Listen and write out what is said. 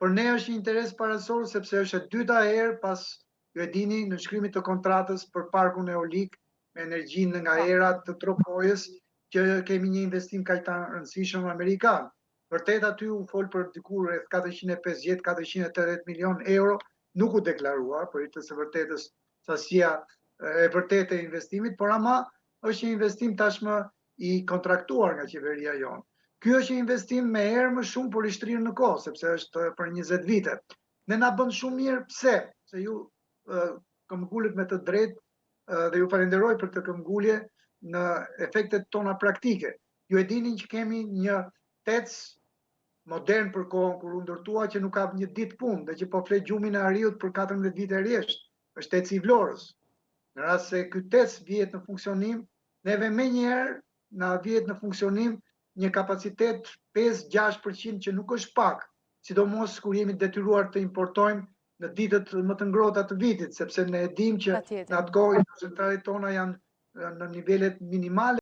Për ne është një interes parasor sepse është e dyta herë pas, ju e dini, në shkrimit të kontratës për parkun eolik me energjinë nga era të Tropojës, që kemi një investim kaq të rëndësishëm amerikan. Vërtet aty u fol për diku rreth 450-480 milion euro, nuk u deklaruar, për të së vërtetës sasia e vërtetë e investimit, por ama është një investim tashmë i kontraktuar nga qeveria jonë. Ky është një investim me herë më shumë por i shtrirë në kohë, sepse është për 20 vite. Ne na bën shumë mirë, pse? Se ju këmbgulët me të drejtë dhe ju falenderoj për këtë këmbgulje në efektet tona praktike. Ju e dini që kemi një TEC modern për kohën kur u ndërtua që nuk ka një ditë punë dhe që po flet gjumin e ariut për 14 vite rresht. Është TEC i Vlorës. Në rast se ky TEC vihet në funksionim, neve menjëherë na vihet në funksionim një kapacitet 5-6% që nuk është pak, sidomos kur jemi detyruar të importojmë në ditët më të ngrohta të vitit, sepse ne e dimë që në atë kohë centralet tona janë në nivelet minimale